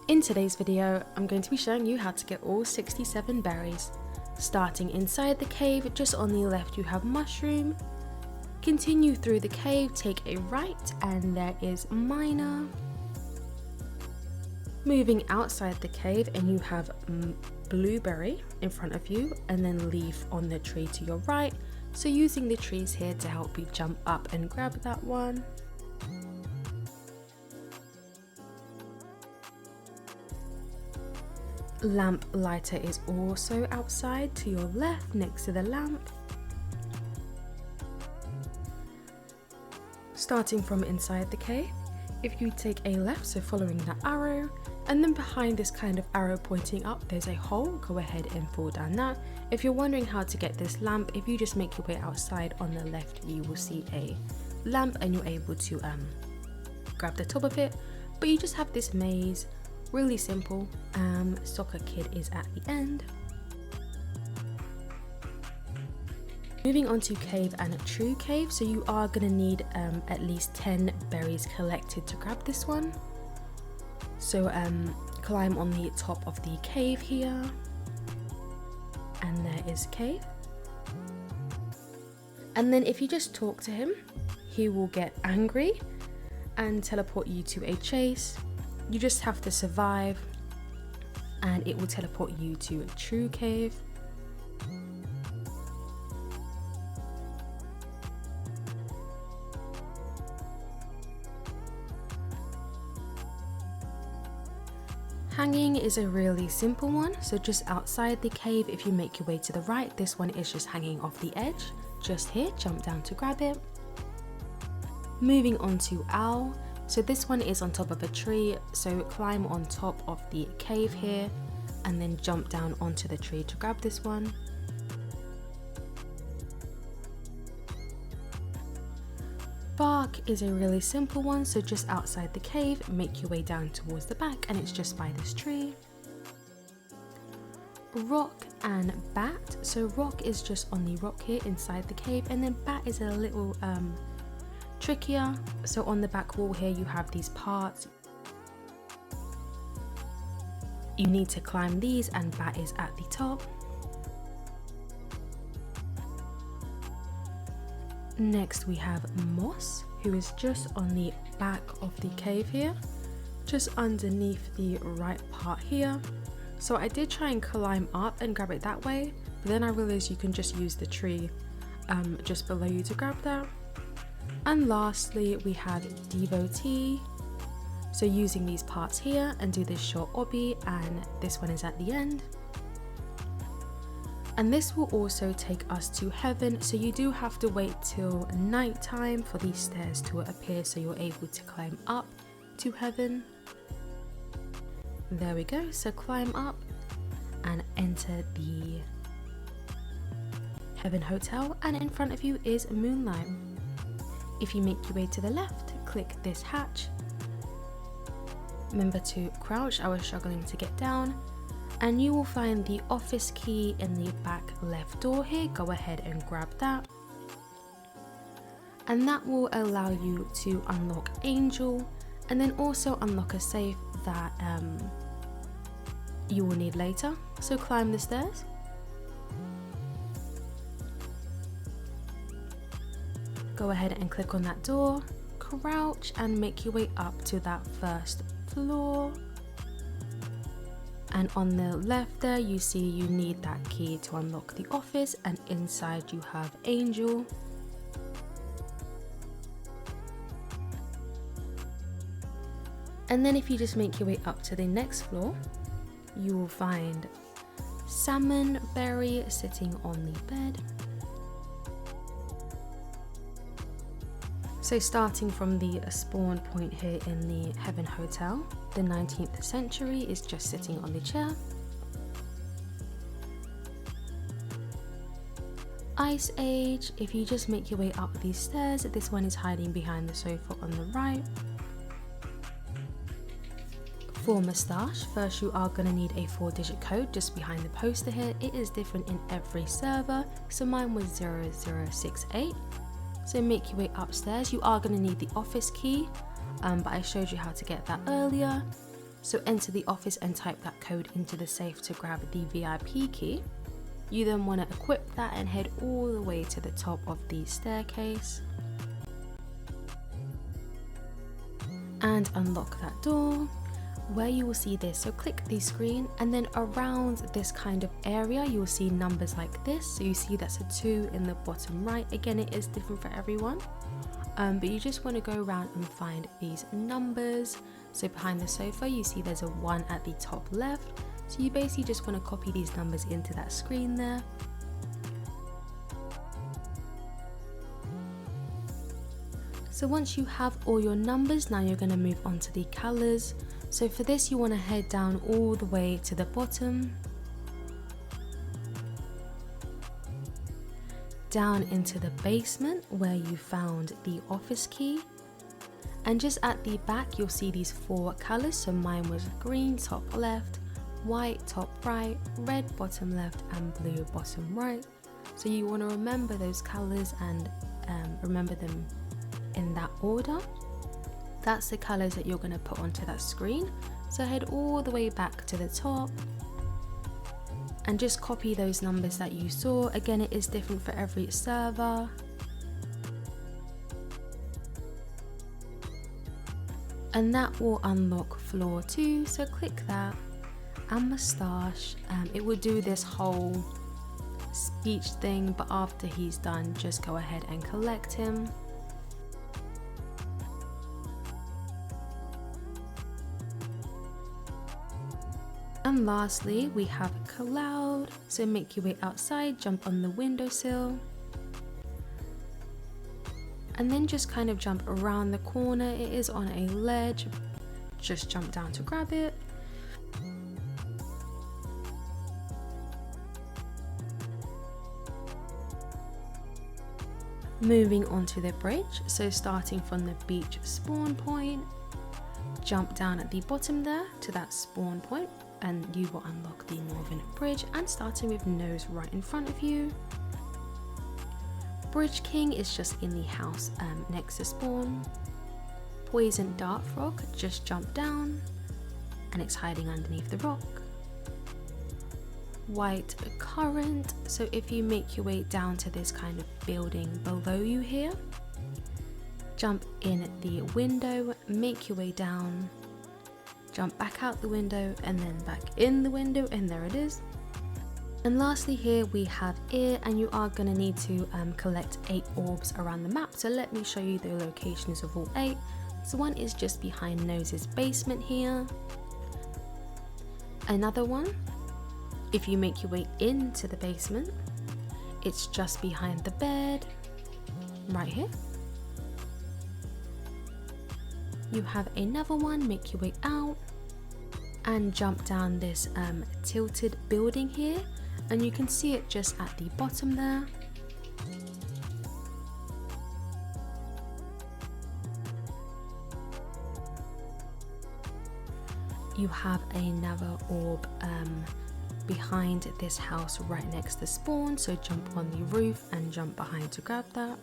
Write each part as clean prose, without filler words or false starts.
In today's video, I'm going to be showing you how to get all 67 berries. Starting inside the cave, just on the left you have mushroom. Continue through the cave, take a right and there is minor. Moving outside the cave and you have blueberry in front of you and then leaf on the tree to your right. So using the trees here to help you jump up and grab that one. Lamplighter is also outside to your left next to the lamp. Starting from inside the cave, if you take a left, so following that arrow, and then behind this kind of arrow pointing up there's a hole, go ahead and fall down that. If you're wondering how to get this lamp, if you just make your way outside on the left you will see a lamp and you're able to grab the top of it, but you just have this maze. Really simple. Soccer kid is at the end. Moving on to cave and true cave, so you are going to need at least 10 berries collected to grab this one. So climb on the top of the cave here, and there is cave. And then if you just talk to him, he will get angry and teleport you to a chase. You just have to survive and it will teleport you to a true cave. Hanging is a really simple one, so just outside the cave if you make your way to the right, this one is just hanging off the edge. Just here, jump down to grab it. Moving on to owl. So this one is on top of a tree, so climb on top of the cave here and then jump down onto the tree to grab this one. Bark is a really simple one, so just outside the cave, make your way down towards the back and it's just by this tree. Rock and bat, so rock is just on the rock here inside the cave, and then bat is a little trickier. So on the back wall here you have these parts. You need to climb these and bat is at the top. Next we have moss, who is just on the back of the cave here, just underneath the right part here. So I did try and climb up and grab it that way, but then I realized you can just use the tree just below you to grab that. And lastly we have Devotee, so using these parts here and do this short obby, and this one is at the end. And this will also take us to heaven, so you do have to wait till night time for these stairs to appear so you're able to climb up to heaven. There we go, so climb up and enter the Heaven Hotel, and in front of you is Moonlight. If you make your way to the left, click this hatch. Remember to crouch, I was struggling to get down. And you will find the office key in the back left door here, go ahead and grab that. And that will allow you to unlock Angel, and then also unlock a safe that you will need later. So climb the stairs. Go ahead and click on that door, crouch and make your way up to that first floor. And on the left there you see you need that key to unlock the office, and inside you have Angel. And then if you just make your way up to the next floor, you will find Salmonberry sitting on the bed. So starting from the spawn point here in the Heaven Hotel, the 19th century is just sitting on the chair. Ice Age, if you just make your way up these stairs, this one is hiding behind the sofa on the right. For Mustache, first you are going to need a 4-digit code just behind the poster here. It is different in every server, so mine was 0068. So make your way upstairs. You are going to need the office key, but I showed you how to get that earlier. So enter the office and type that code into the safe to grab the VIP key. You then want to equip that and head all the way to the top of the staircase. And unlock that door, where you will see this. So click the screen, and then around this kind of area you will see numbers like this. So you see that's a 2 in the bottom right. Again, it is different for everyone, but you just want to go around and find these numbers. So behind the sofa you see there's a 1 at the top left, so you basically just want to copy these numbers into that screen there. So once you have all your numbers, now you're going to move on to the colours. So for this you want to head down all the way to the bottom, down into the basement where you found the office key, and just at the back you'll see these 4 colours. So mine was green top left, white top right, red bottom left and blue bottom right. So you want to remember those colours and remember them in that order. That's the colours that you're going to put onto that screen. So head all the way back to the top and just copy those numbers that you saw. Again, it is different for every server. And that will unlock floor 2, so click that, and Mustache. It will do this whole speech thing, but after he's done, just go ahead and collect him. And lastly, we have Cloud. So make your way outside, jump on the windowsill, and then just kind of jump around the corner. It is on a ledge, just jump down to grab it. Moving onto the bridge, so starting from the beach spawn point, jump down at the bottom there to that spawn point, and you will unlock the northern bridge, and starting with nose right in front of you. Bridge King is just in the house next to spawn. Poison Dart Frog, just jump down and it's hiding underneath the rock. White Currant, so if you make your way down to this kind of building below you here, jump in the window, make your way down, jump back out the window and then back in the window, and there it is. And lastly here we have Ear, and you are going to need to collect 8 orbs around the map. So let me show you the locations of all 8. So one is just behind Nose's basement here. Another one, if you make your way into the basement, it's just behind the bed, right here. You have another one, make your way out and jump down this tilted building here, and you can see it just at the bottom there. You have another orb behind this house right next to spawn, so jump on the roof and jump behind to grab that.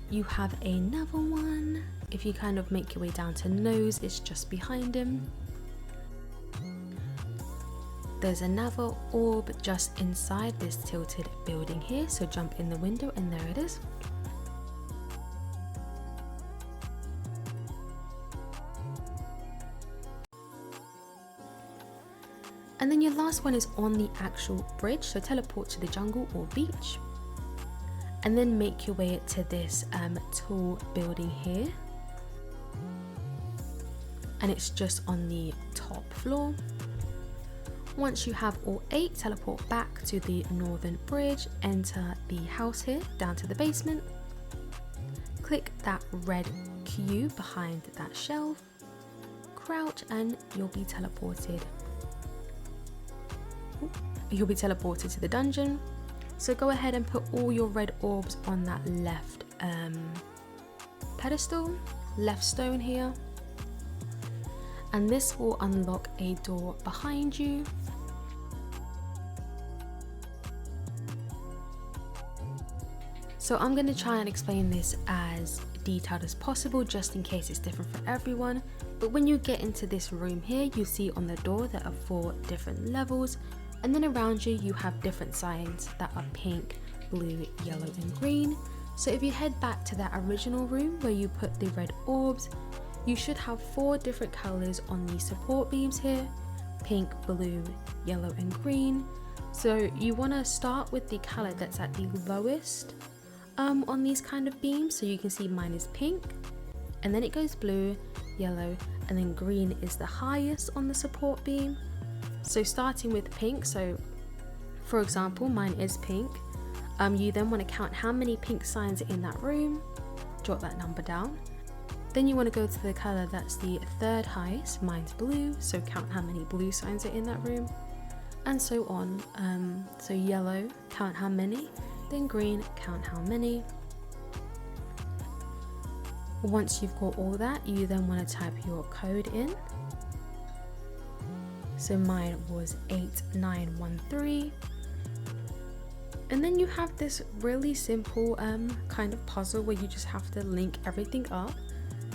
You have another one, if you kind of make your way down to Nose, it's just behind him. There's another orb just inside this tilted building here, so jump in the window and there it is. And then your last one is on the actual bridge, so teleport to the jungle or beach. And then make your way to this tall building here. And it's just on the top floor. Once you have all 8, teleport back to the northern bridge, enter the house here, down to the basement. Click that red Q behind that shelf, crouch and you'll be teleported. You'll be teleported to the dungeon. So go ahead and put all your red orbs on that left pedestal, left stone here. And this will unlock a door behind you. So I'm going to try and explain this as detailed as possible just in case it's different for everyone. But when you get into this room here, you see on the door there are 4 different levels, and then around you you have different signs that are pink, blue, yellow and green. So if you head back to that original room where you put the red orbs, you should have 4 different colors on the support beams here: pink, blue, yellow and green. So you want to start with the color that's at the lowest on these kind of beams. So you can see mine is pink, and then it goes blue, yellow, and then green is the highest on the support beam. So starting with pink, so for example mine is pink, you then want to count how many pink signs are in that room, jot that number down. Then you want to go to the color that's the 3rd highest, mine's blue, so count how many blue signs are in that room, and so on. So yellow, count how many, then green, count how many. Once you've got all that, you then want to type your code in. So mine was 8913. And then you have this really simple kind of puzzle where you just have to link everything up,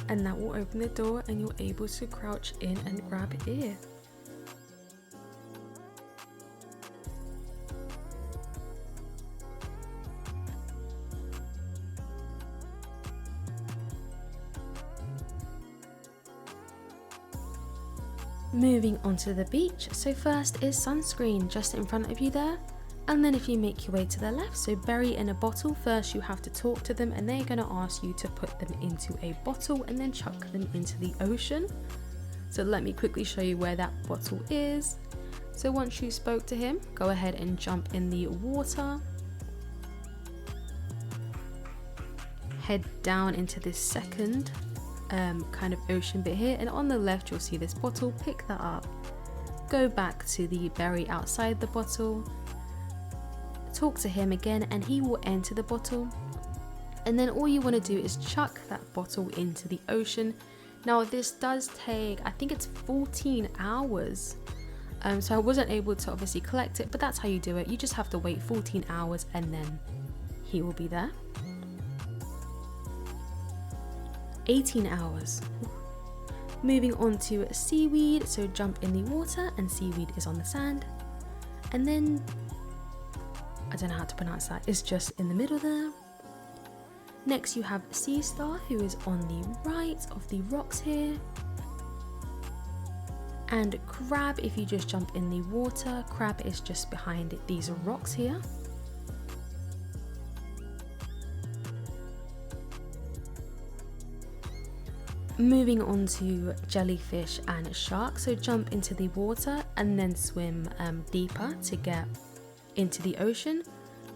and that will open the door and you're able to crouch in and grab it. Moving onto the beach, so first is Sunscreen just in front of you there, and then if you make your way to the left, so berry in a bottle, first you have to talk to them and they're going to ask you to put them into a bottle and then chuck them into the ocean. So let me quickly show you where that bottle is. So once you spoke to him, go ahead and jump in the water, head down into this second kind of ocean bit here, and on the left you'll see this bottle. Pick that up, go back to the berry outside the bottle, talk to him again and he will enter the bottle, and then all you want to do is chuck that bottle into the ocean. Now this does take, I think it's 14 hours, so I wasn't able to obviously collect it, but that's how you do it. You just have to wait 14 hours and then he will be there. 18 hours. Moving on to Seaweed, so jump in the water and Seaweed is on the sand, and then I don't know how to pronounce that, it's just in the middle there. Next you have Sea Star, who is on the right of the rocks here, and Crab, if you just jump in the water, Crab is just behind these rocks here. Moving on to Jellyfish and Shark, so jump into the water and then swim deeper to get into the ocean,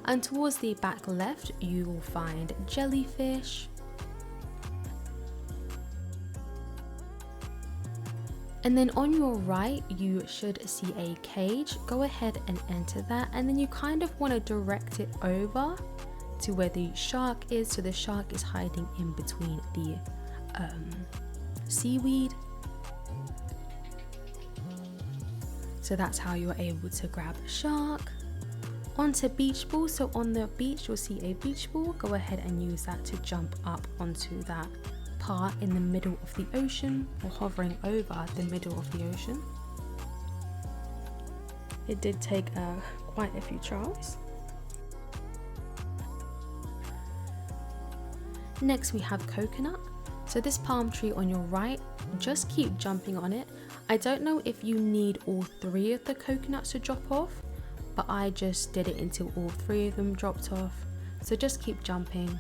and towards the back left you will find Jellyfish, and then on your right you should see a cage. Go ahead and enter that, and then you kind of want to direct it over to where the shark is, so the shark is hiding in between the seaweed. So that's how you're able to grab a shark. Onto beach ball, so on the beach you'll see a beach ball. Go ahead and use that to jump up onto that part in the middle of the ocean, or hovering over the middle of the ocean. It did take quite a few trials. Next we have Coconut. So this palm tree on your right, just keep jumping on it. I don't know if you need all 3 of the coconuts to drop off, but I just did it until all 3 of them dropped off. So just keep jumping.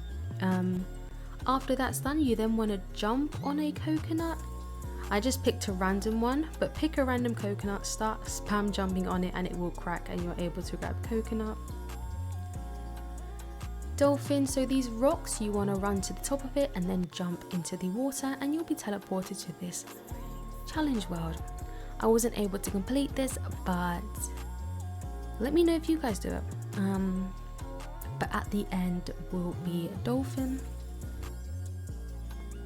After that's done, you then want to jump on a coconut. I just picked a random one, but pick a random coconut, start spam jumping on it and it will crack and you're able to grab coconut. Dolphin, so these rocks you want to run to the top of it and then jump into the water and you'll be teleported to this challenge world. I wasn't able to complete this, but let me know if you guys do it. But at the end will be Dolphin.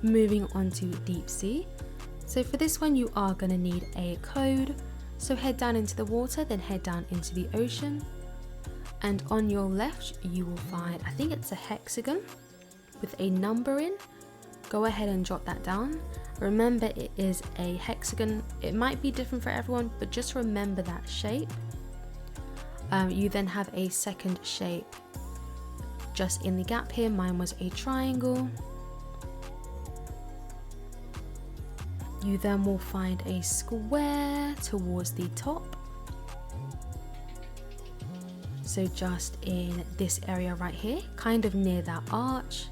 Moving on to Deep Sea. So for this one you are going to need a code. So head down into the water, then head down into the ocean. And on your left you will find, I think it's a hexagon with a number in. go ahead and jot that down. Remember, it is a hexagon. It might be different for everyone, but just remember that shape. You then have a second shape just in the gap here. Mine was a triangle. You then will find a square towards the top. So just in this area right here, kind of near that arch.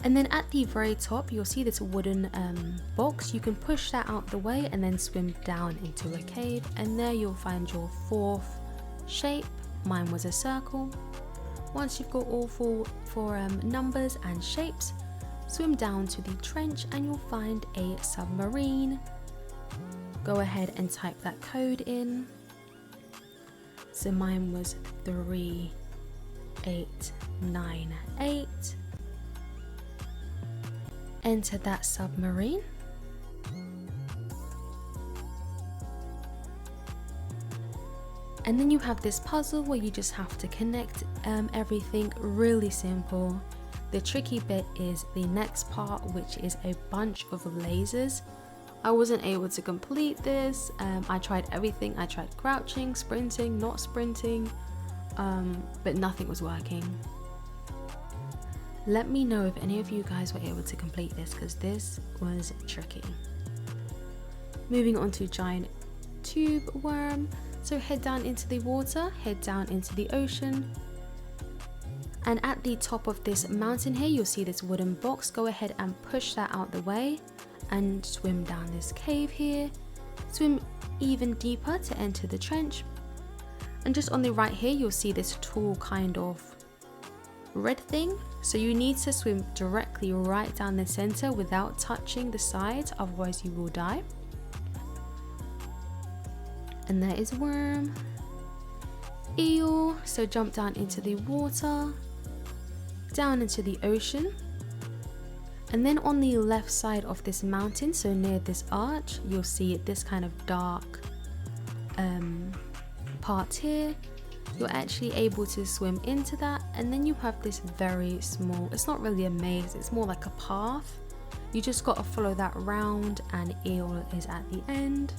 And then at the very top, you'll see this wooden box. You can push that out the way and then swim down into a cave. And there you'll find your fourth shape. Mine was a circle. Once you've got all four numbers and shapes, swim down to the trench and you'll find a submarine. Go ahead and type that code in. So mine was 3898. Enter that submarine. And then you have this puzzle where you just have to connect everything. Really simple. The tricky bit is the next part, which is a bunch of lasers. I wasn't able to complete this. I tried everything. I tried crouching, sprinting, not sprinting, but nothing was working. Let me know if any of you guys were able to complete this, because this was tricky. Moving on to giant tube worm. So head down into the water, head down into the ocean. And at the top of this mountain here, you'll see this wooden box. Go ahead and push that out the way and swim down this cave here. Swim even deeper to enter the trench. And just on the right here, you'll see this tall kind of red thing. So you need to swim directly right down the center without touching the sides, otherwise you will die. And there is worm. Eel, so jump down into the water, down into the ocean. And then on the left side of this mountain, so near this arch, you'll see this kind of dark part here. You're actually able to swim into that, and then you have this very small, it's not really a maze, it's more like a path. You just got to follow that round, and eel is at the end.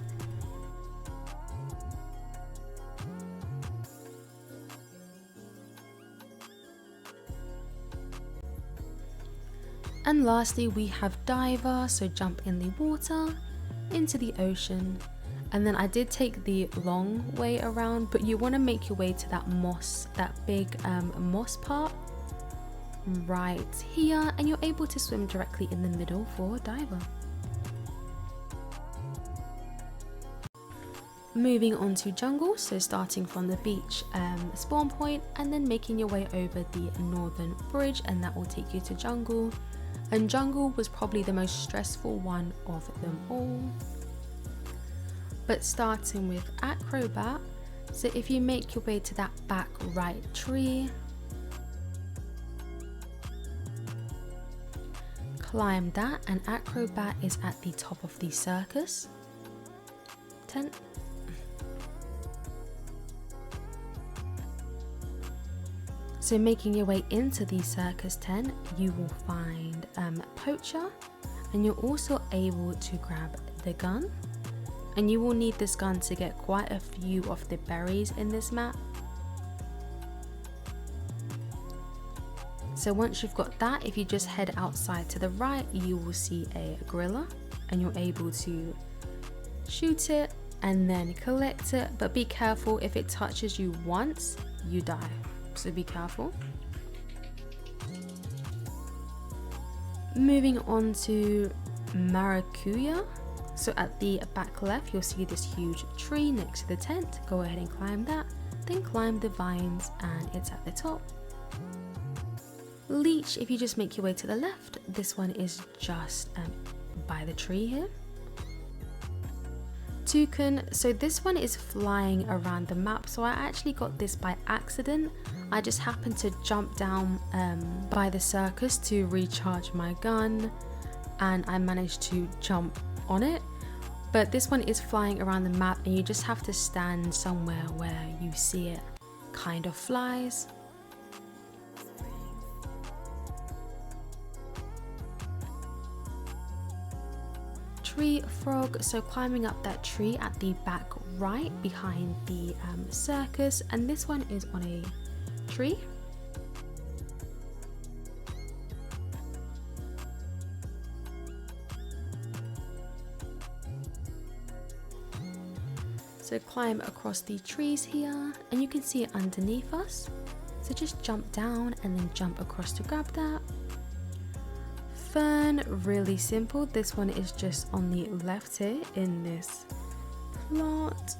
And lastly, we have diver, so jump in the water, into the ocean. And then I did take the long way around, but you want to make your way to that moss, that big moss part right here, and you're able to swim directly in the middle for diver. Moving on to jungle, so starting from the beach spawn point and then making your way over the northern bridge, and that will take you to jungle. And jungle was probably the most stressful one of them all. But starting with Acrobat, so if you make your way to that back right tree, climb that, and Acrobat is at the top of the circus tent. So making your way into the circus tent, you will find Poacher, and you're also able to grab the gun. And you will need this gun to get quite a few of the berries in this map. So once you've got that, if you just head outside to the right, you will see a gorilla, and you're able to shoot it and then collect it. But be careful, if it touches you once, you die. So be careful. Moving on to Maracuya. So at the back left, you'll see this huge tree next to the tent. Go ahead and climb that, then climb the vines, and it's at the top. Leech, if you just make your way to the left, this one is just by the tree here. Toucan, so this one is flying around the map. So I actually got this by accident. I just happened to jump down by the circus to recharge my gun, and I managed to jump on it. But this one is flying around the map, and you just have to stand somewhere where you see it kind of flies. tree frog, so climbing up that tree at the back right behind the circus, and this one is on a tree. So climb across the trees here, and you can see it underneath us. So just jump down and then jump across to grab that. Fern, really simple. This one is just on the left here in this plot.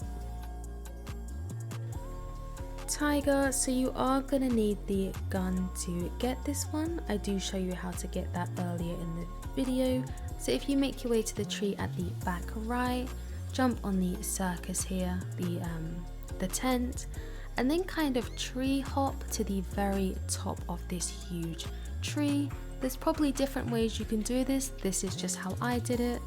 Tiger, so you are gonna need the gun to get this one. I do show you how to get that earlier in the video. So if you make your way to the tree at the back right, jump on the circus here, the tent, and then kind of tree hop to the very top of this huge tree. There's probably different ways you can do this. This is just how I did it.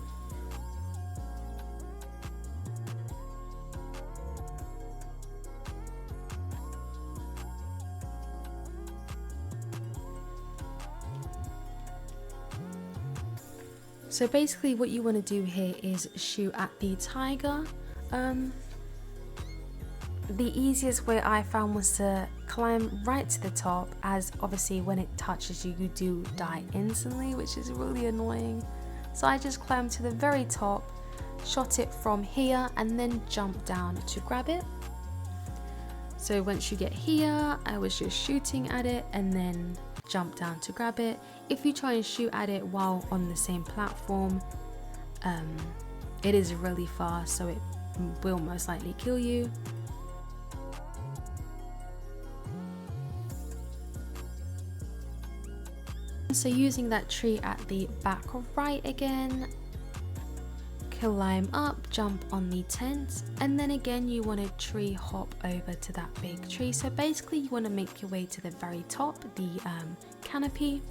So basically what you want to do here is shoot at the tiger. The easiest way I found was to climb right to the top, as obviously when it touches you, you do die instantly, which is really annoying. So I just climbed to the very top, shot it from here, and then jumped down to grab it. So once you get here, I was just shooting at it and then jump down to grab it. If you try and shoot at it while on the same platform, it is really fast, so it will most likely kill you. So using that tree at the back right again, climb up, jump on the tent, and then again you want to tree hop over to that big tree. So basically you want to make your way to the very top, the canopy.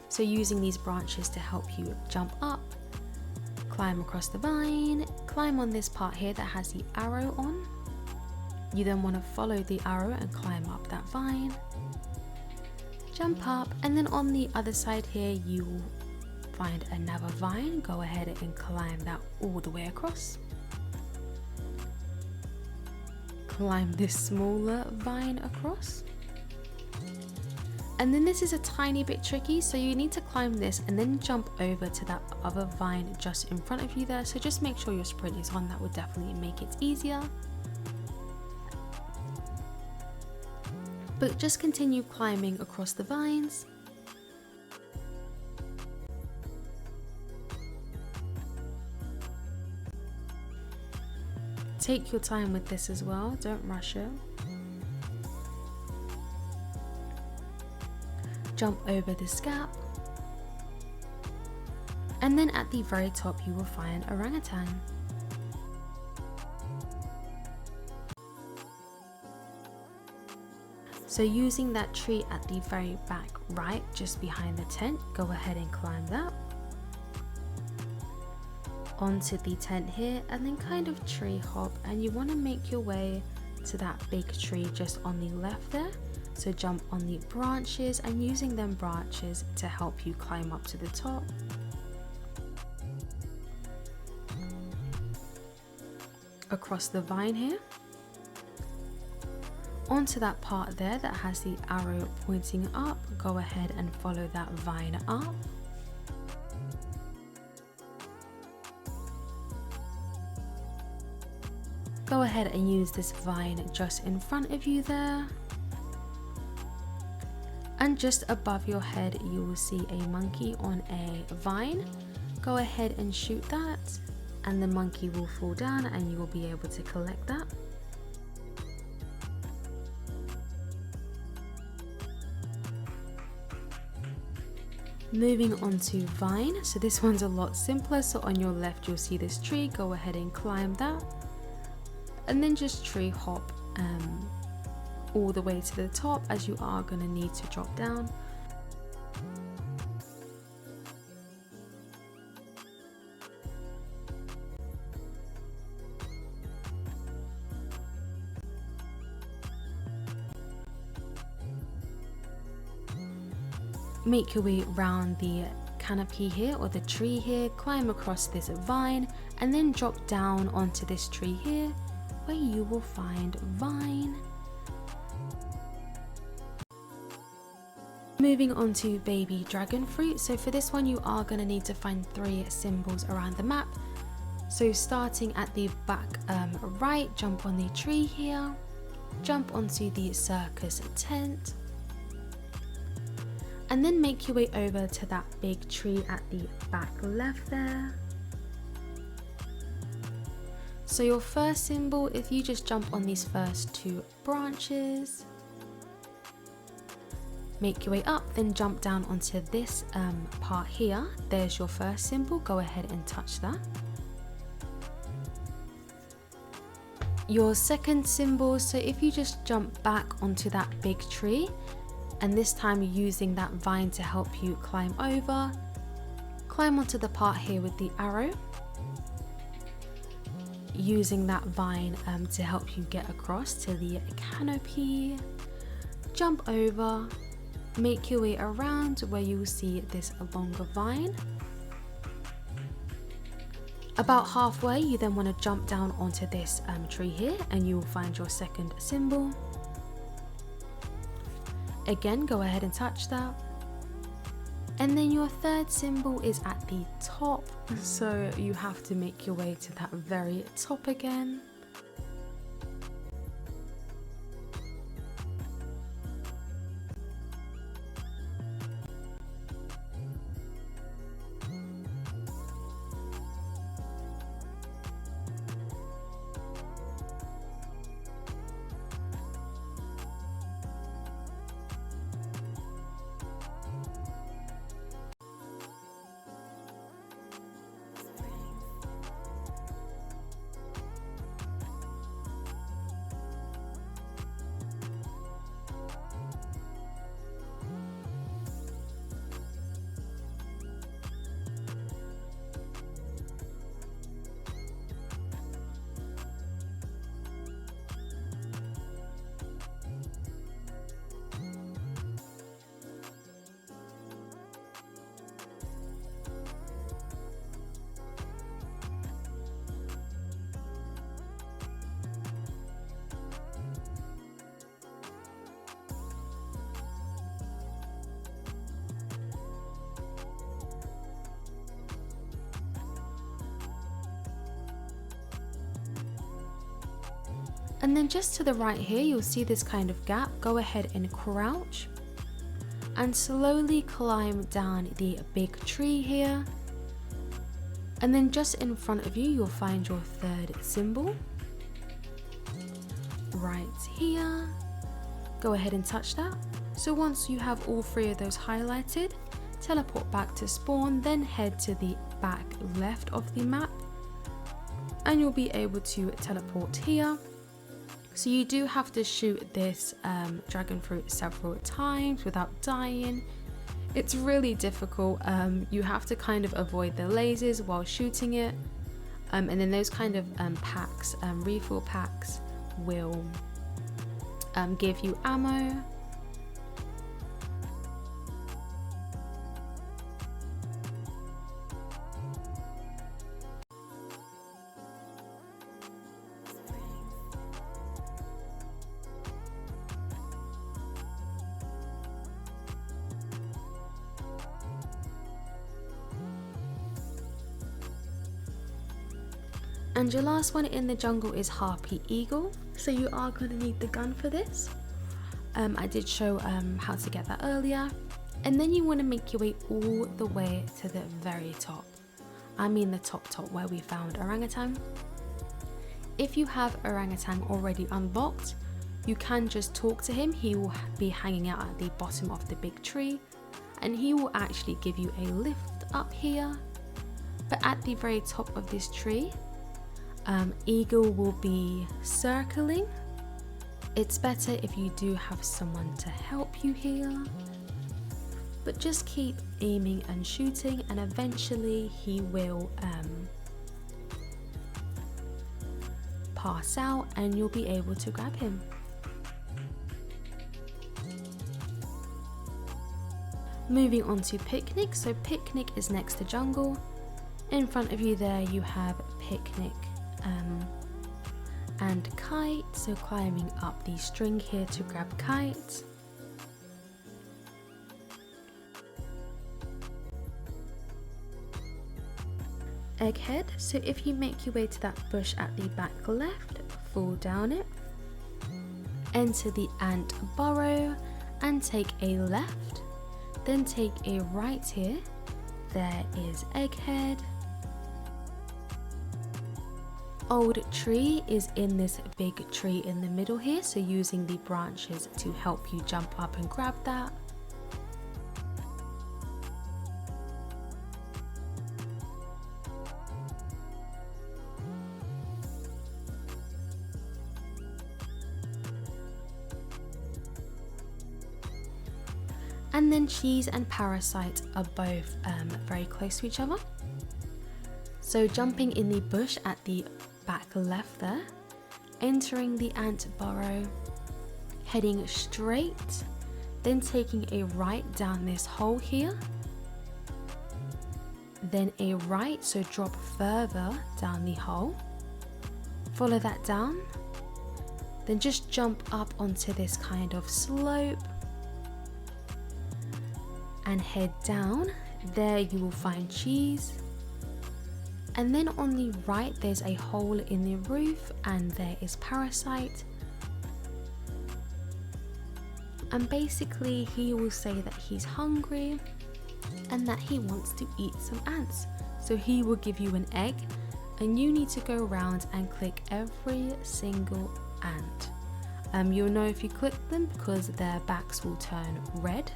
So using these branches to help you jump up, climb across the vine, climb on this part here that has the arrow on. You then want to follow the arrow and climb up that vine, jump up, and then on the other side here you will find another vine. Go ahead and climb that all the way across. Climb this smaller vine across. And then this is a tiny bit tricky, so you need to climb this and then jump over to that other vine just in front of you there. So just make sure your sprint is on, that would definitely make it easier. But just continue climbing across the vines. Take your time with this as well, don't rush it. Jump over this gap, and then at the very top you will find orangutan. So using that tree at the very back right, just behind the tent, go ahead and climb that onto the tent here, and then kind of tree hop, and you want to make your way to that big tree just on the left there. So jump on the branches, and using them branches to help you climb up to the top. Across the vine here, onto that part there that has the arrow pointing up, go ahead and follow that vine up. Go ahead and use this vine just in front of you there. And just above your head you will see a monkey on a vine. Go ahead and shoot that, and the monkey will fall down and you will be able to collect that. Moving on to vine, so this one's a lot simpler. So on your left you'll see this tree, go ahead and climb that, and then just tree hop all the way to the top, as you are going to need to drop down. Make your way around the canopy here, or the tree here, climb across this vine, and then drop down onto this tree here, where you will find vine. Moving on to baby dragon fruit. So for this one you are going to need to find 3 symbols around the map. So starting at the back right, jump on the tree here, jump onto the circus tent, and then make your way over to that big tree at the back left there. So your first symbol, if you just jump on these first 2 branches, make your way up, then jump down onto this part here. There's your first symbol, go ahead and touch that. Your second symbol, so if you just jump back onto that big tree, and this time using that vine to help you climb over, climb onto the part here with the arrow, using that vine to help you get across to the canopy, jump over, make your way around where you will see this longer vine. About halfway, you then want to jump down onto this tree here, and you will find your second symbol. Again, go ahead and touch that. And then your third symbol is at the top, so you have to make your way to that very top again. And then just to the right here, you'll see this kind of gap. Go ahead and crouch and slowly climb down the big tree here. And then just in front of you, you'll find your third symbol right here. Go ahead and touch that. So once you have all 3 of those highlighted, teleport back to spawn, then head to the back left of the map, and you'll be able to teleport here. So you do have to shoot this dragon fruit several times without dying. It's really difficult. You have to kind of avoid the lasers while shooting it. And then those kind of packs, refill packs, will give you ammo. And your last one in the jungle is Harpy Eagle. So you are going to need the gun for this. I did show how to get that earlier. And then you want to make your way all the way to the very top. I mean the top where we found Orangutan. If you have Orangutan already unlocked, you can just talk to him. He will be hanging out at the bottom of the big tree, and he will actually give you a lift up here. But at the very top of this tree, Eagle will be circling. It's better if you do have someone to help you here, but just keep aiming and shooting, and eventually he will pass out and you'll be able to grab him. Moving on to Picnic, so Picnic is next to Jungle. In front of you there you have Picnic and Kite, so climbing up the string here to grab Kite. Egghead, so if you make your way to that bush at the back left, fall down it, enter the ant burrow and take a left, then take a right here, there is Egghead. Old tree is in this big tree in the middle here, so using the branches to help you jump up and grab that. And then Cheese and Parasite are both very close to each other. So jumping in the bush at the back left there, entering the ant burrow, heading straight, then taking a right down this hole here, then a right, so drop further down the hole, follow that down, then just jump up onto this kind of slope and head down. There you will find Cheese, and then on the right there's a hole in the roof and there is Parasite, and basically he will say that he's hungry and that he wants to eat some ants, so he will give you an egg and you need to go around and click every single ant. You'll know if you click them because their backs will turn red.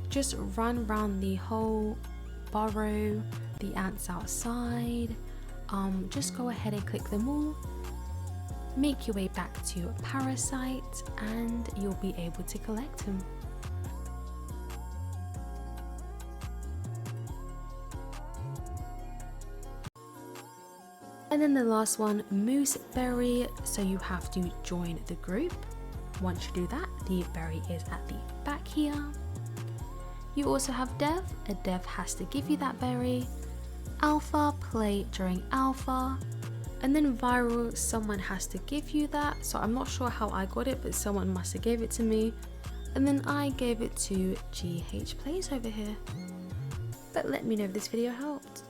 Just run around the whole burrow, the ants outside, just go ahead and click them all, make your way back to Parasite and you'll be able to collect him. And then the last one, Mooseberry, so you have to join the group. Once you do that, the berry is at the back here. You also have Dev, a Dev has to give you that berry. Alpha, play during Alpha. And then Viral, someone has to give you that. So I'm not sure how I got it, but someone must have gave it to me. And then I gave it to GH Plays over here. But let me know if this video helped.